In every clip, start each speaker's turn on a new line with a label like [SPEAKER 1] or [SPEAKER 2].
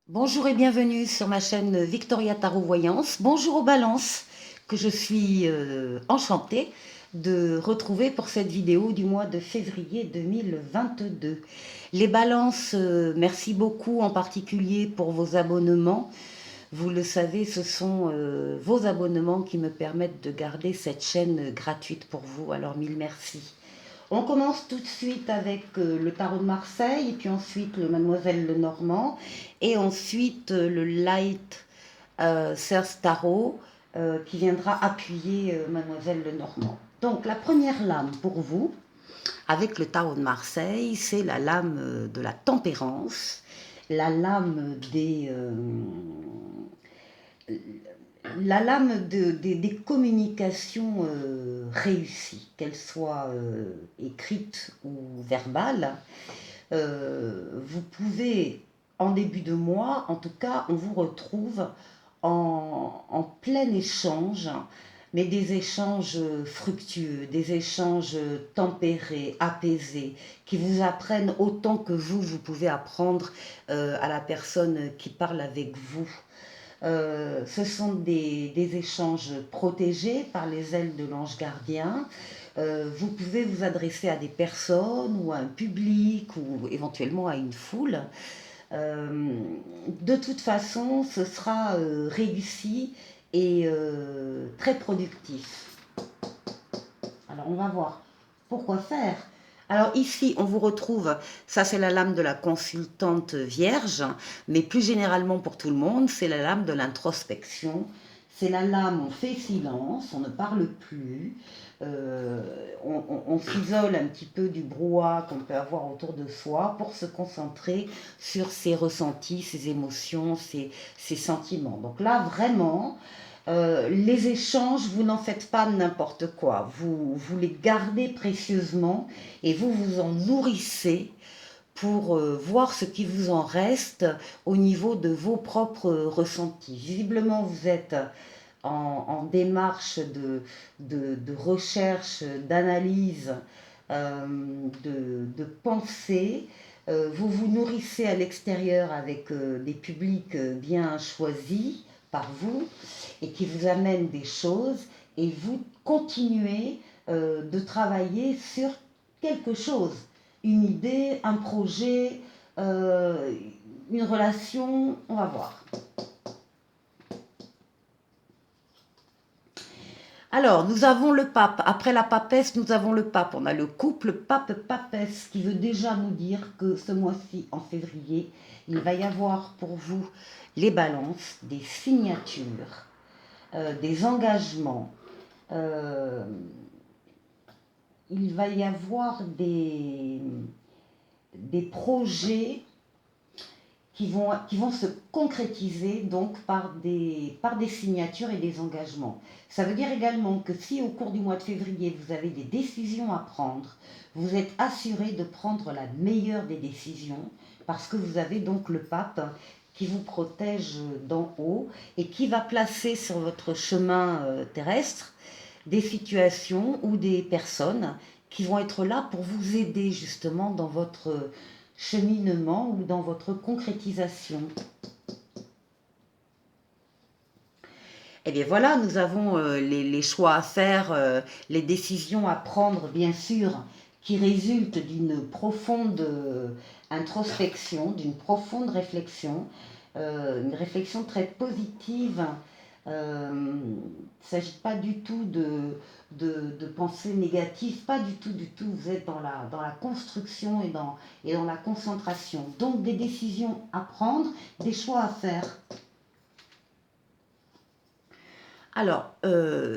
[SPEAKER 1] Bonjour et bienvenue sur ma chaîne Victoria Tarot Voyance. Bonjour aux balances que je suis enchantée de retrouver pour cette vidéo du mois de février 2022. Les balances, merci beaucoup en particulier pour vos abonnements. Vous le savez, ce sont vos abonnements qui me permettent de garder cette chaîne gratuite pour vous. Alors mille merci. On commence tout de suite avec le tarot de Marseille, et puis ensuite le Mademoiselle Lenormand, et ensuite le Light Search Tarot qui viendra appuyer Mademoiselle Lenormand. Donc la première lame pour vous, avec le tarot de Marseille, c'est la lame de la tempérance, la lame des communications réussies, qu'elles soient écrites ou verbales. Vous pouvez, en début de mois, en tout cas, on vous retrouve en plein échange, mais des échanges fructueux, des échanges tempérés, apaisés, qui vous apprennent autant que vous pouvez apprendre à la personne qui parle avec vous. Ce sont des échanges protégés par les ailes de l'ange gardien. Vous pouvez vous adresser à des personnes ou à un public ou éventuellement à une foule. De toute façon, ce sera réussi et très productif. Alors on va voir pourquoi faire. Alors ici, on vous retrouve, ça c'est la lame de la consultante vierge, mais plus généralement pour tout le monde, c'est la lame de l'introspection. C'est la lame, on fait silence, on ne parle plus, on s'isole un petit peu du brouhaha qu'on peut avoir autour de soi pour se concentrer sur ses ressentis, ses émotions, ses sentiments. Donc là, vraiment, les échanges, vous n'en faites pas n'importe quoi. Vous les gardez précieusement et vous vous en nourrissez pour voir ce qui vous en reste au niveau de vos propres ressentis. Visiblement, vous êtes en démarche de recherche, d'analyse, de pensée. Vous vous nourrissez à l'extérieur avec des publics bien choisis par vous et qui vous amènent des choses et vous continuez de travailler sur quelque chose, une idée, un projet, une relation, on va voir. Alors, nous avons le pape. Après la papesse, nous avons le pape. On a le couple pape-papesse qui veut déjà nous dire que ce mois-ci, en février, il va y avoir pour vous les balances, des signatures, des engagements. Il va y avoir des projets qui vont se concrétiser donc par des signatures et des engagements. Ça veut dire également que si au cours du mois de février, vous avez des décisions à prendre, vous êtes assuré de prendre la meilleure des décisions parce que vous avez donc le pape qui vous protège d'en haut et qui va placer sur votre chemin terrestre des situations ou des personnes qui vont être là pour vous aider justement dans votre cheminement ou dans votre concrétisation. Et bien voilà, nous avons les choix à faire, les décisions à prendre, bien sûr, qui résultent d'une profonde introspection, d'une profonde réflexion, une réflexion très positive. Il ne s'agit pas du tout de pensées négatives, pas du tout, du tout. Vous êtes dans la construction et dans la concentration. Donc des décisions à prendre, des choix à faire. Alors,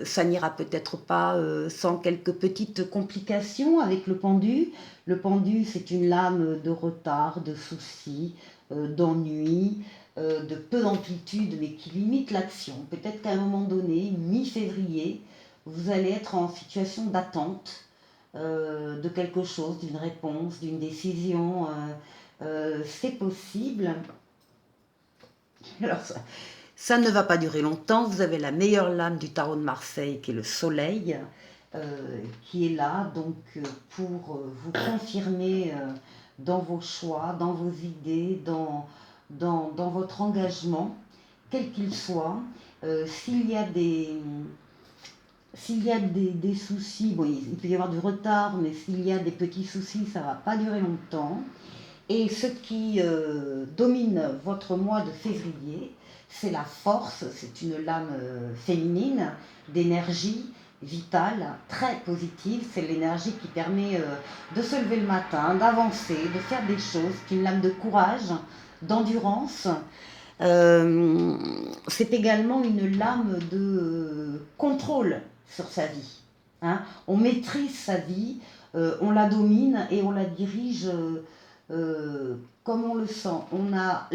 [SPEAKER 1] ça n'ira peut-être pas sans quelques petites complications avec le pendu. Le pendu, c'est une lame de retard, de soucis, d'ennui, de peu d'amplitude, mais qui limite l'action. Peut-être qu'à un moment donné, mi-février, vous allez être en situation d'attente de quelque chose, d'une réponse, d'une décision. C'est possible. Alors, ça ne va pas durer longtemps. Vous avez la meilleure lame du tarot de Marseille, qui est le soleil, qui est là donc pour vous confirmer dans vos choix, dans vos idées, dans votre engagement, quel qu'il soit. S'il y a des soucis, bon, il peut y avoir du retard, mais s'il y a des petits soucis, ça ne va pas durer longtemps. Et ce qui domine votre mois de février, c'est la force, c'est une lame féminine d'énergie vitale, très positive. C'est l'énergie qui permet de se lever le matin, d'avancer, de faire des choses. C'est une lame de courage, d'endurance. C'est également une lame de contrôle sur sa vie. Hein. On maîtrise sa vie, on la domine et on la dirige comme on le sent. On a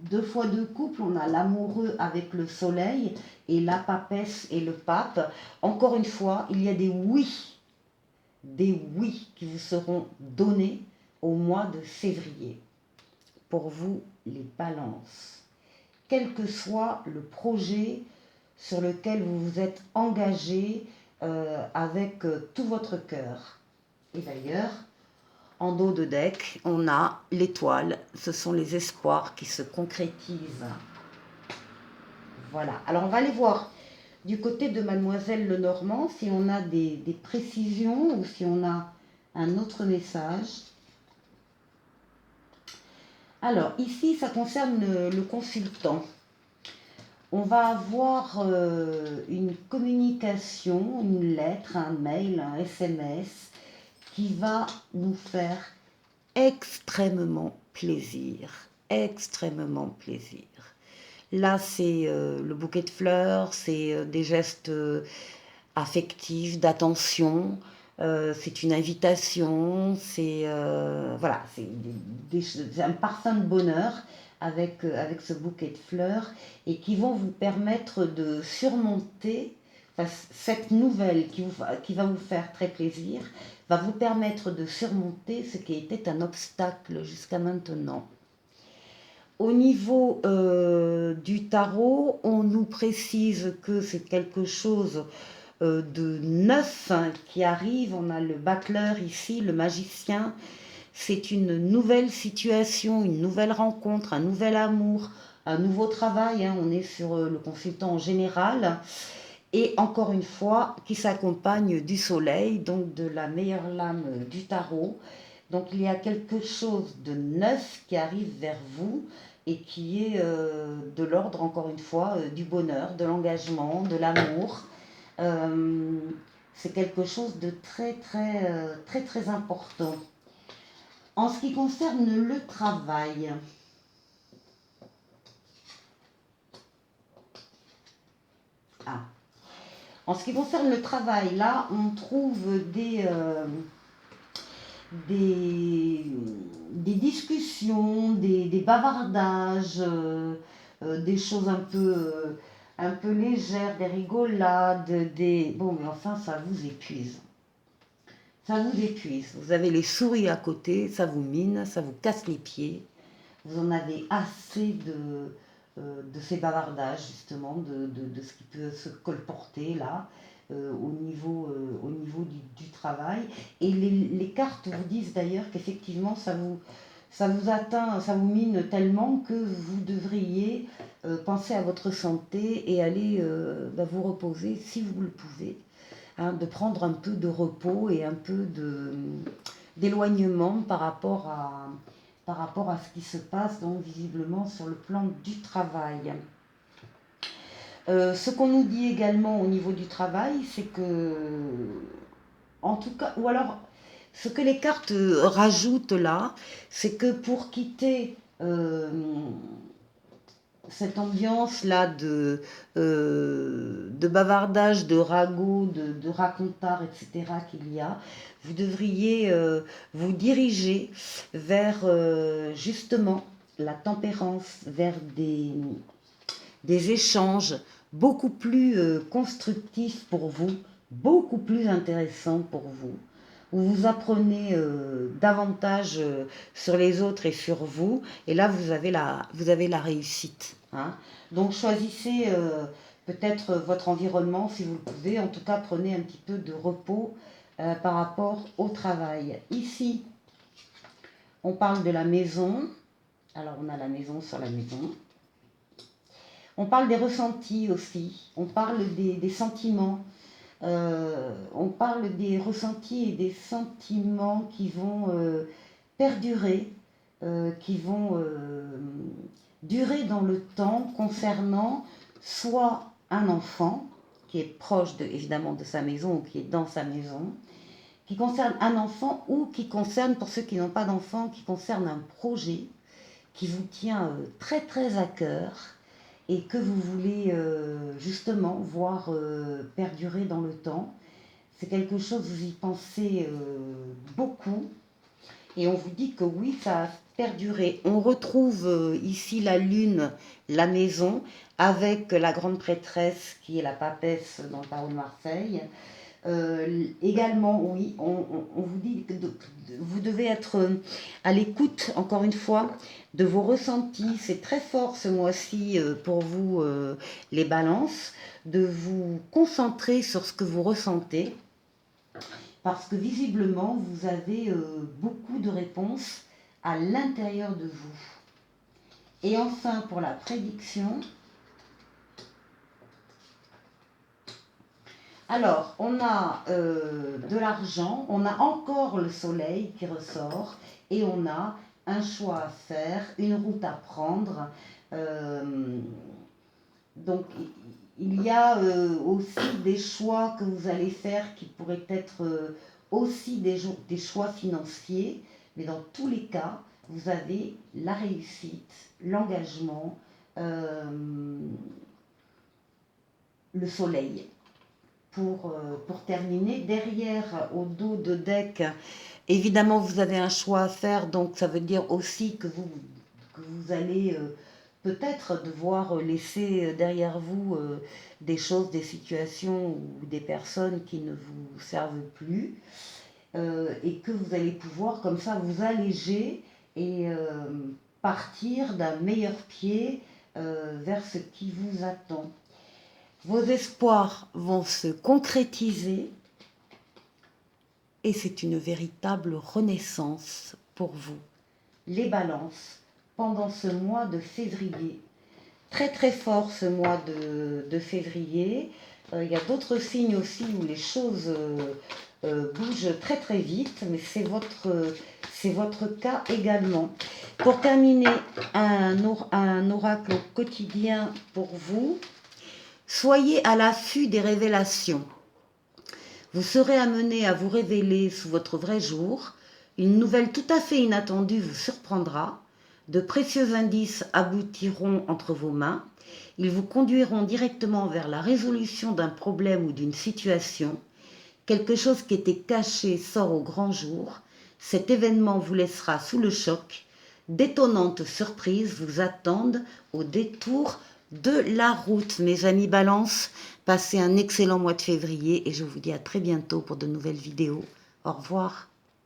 [SPEAKER 1] deux fois deux couples, on a l'amoureux avec le soleil et la papesse et le pape. Encore une fois, il y a des oui qui vous seront donnés au mois de février. Pour vous, les balances. Quel que soit le projet sur lequel vous vous êtes engagé avec tout votre cœur. Et d'ailleurs, en dos de deck, on a l'étoile. Ce sont les espoirs qui se concrétisent. Voilà. Alors, on va aller voir du côté de Mademoiselle Lenormand si on a des précisions ou si on a un autre message. Alors, ici, ça concerne le consultant. On va avoir une communication, une lettre, un mail, un SMS qui va nous faire extrêmement plaisir. Extrêmement plaisir. Là, c'est le bouquet de fleurs, c'est des gestes affectifs, d'attention. C'est une invitation, c'est voilà, c'est un parfum de bonheur avec ce bouquet de fleurs et qui vont vous permettre de surmonter cette nouvelle qui va vous faire très plaisir, va vous permettre de surmonter ce qui était un obstacle jusqu'à maintenant. Au niveau du tarot, on nous précise que c'est quelque chose de neuf qui arrive. On a le bâcleur ici, le magicien. C'est une nouvelle situation, une nouvelle rencontre, un nouvel amour, un nouveau travail. On est sur le consultant en général. Et encore une fois, qui s'accompagne du soleil, donc de la meilleure lame du tarot. Donc il y a quelque chose de neuf qui arrive vers vous et qui est de l'ordre, encore une fois, du bonheur, de l'engagement, de l'amour. C'est quelque chose de très important. En ce qui concerne le travail, en ce qui concerne le travail, là, on trouve des discussions, des bavardages, des choses un peu légères, des rigolades, bon, mais enfin, ça vous épuise. Ça vous épuise. Vous avez les souris à côté, ça vous mine, ça vous casse les pieds. Vous en avez assez de ces bavardages, justement, de ce qui peut se colporter là, au niveau du travail. Et les cartes vous disent d'ailleurs qu'effectivement, ça vous atteint, ça vous mine tellement que vous devriez penser à votre santé et aller vous reposer si vous le pouvez. Hein, de prendre un peu de repos et un peu d'éloignement par rapport à ce qui se passe donc visiblement sur le plan du travail. Ce qu'on nous dit également au niveau du travail, c'est que, en tout cas, ou alors ce que les cartes rajoutent là, c'est que pour quitter cette ambiance-là de bavardage, de ragots, de racontars, etc. qu'il y a, vous devriez vous diriger vers justement la tempérance, vers des échanges beaucoup plus constructifs pour vous, beaucoup plus intéressants pour vous, où vous apprenez davantage sur les autres et sur vous, et là vous avez la réussite. Hein. Donc choisissez peut-être votre environnement si vous le pouvez, en tout cas prenez un petit peu de repos par rapport au travail. Ici, on parle de la maison, Alors, on a la maison sur la maison. On parle des ressentis aussi. On parle des sentiments. On parle des ressentis et des sentiments qui vont perdurer, qui vont durer dans le temps concernant soit un enfant qui est proche évidemment de sa maison ou qui est dans sa maison, qui concerne un enfant ou qui concerne, pour ceux qui n'ont pas d'enfant, qui concerne un projet qui vous tient très très à cœur et que vous voulez justement voir perdurer dans le temps. C'est quelque chose, vous y pensez beaucoup et on vous dit que oui, ça a perduré. On retrouve ici la lune, la maison, avec la grande prêtresse qui est la papesse dans le tarot de Marseille. Également, oui, on vous dit que vous devez être à l'écoute, encore une fois, de vos ressentis. C'est très fort ce mois-ci pour vous, les balances, de vous concentrer sur ce que vous ressentez, parce que visiblement, vous avez beaucoup de réponses à l'intérieur de vous. Et enfin, pour la prédiction, alors, on a de l'argent, on a encore le soleil qui ressort et on a un choix à faire, une route à prendre. Donc, il y a aussi des choix que vous allez faire qui pourraient être aussi des choix financiers, mais dans tous les cas, vous avez la réussite, l'engagement, le soleil. Pour terminer, derrière, au dos de deck, évidemment, vous avez un choix à faire, donc ça veut dire aussi que vous allez peut-être devoir laisser derrière vous des choses, des situations ou des personnes qui ne vous servent plus, et que vous allez pouvoir comme ça vous alléger et partir d'un meilleur pied vers ce qui vous attend. Vos espoirs vont se concrétiser et c'est une véritable renaissance pour vous. Les balances, pendant ce mois de février, très très fort ce mois de février. Il y a d'autres signes aussi où les choses bougent très très vite, mais c'est votre cas également. Pour terminer, un oracle quotidien pour vous. Soyez à l'affût des révélations. Vous serez amené à vous révéler sous votre vrai jour. Une nouvelle tout à fait inattendue vous surprendra. De précieux indices aboutiront entre vos mains. Ils vous conduiront directement vers la résolution d'un problème ou d'une situation. Quelque chose qui était caché sort au grand jour. Cet événement vous laissera sous le choc. D'étonnantes surprises vous attendent au détour de la route. Mes amis Balance, passez un excellent mois de février et je vous dis à très bientôt pour de nouvelles vidéos. Au revoir.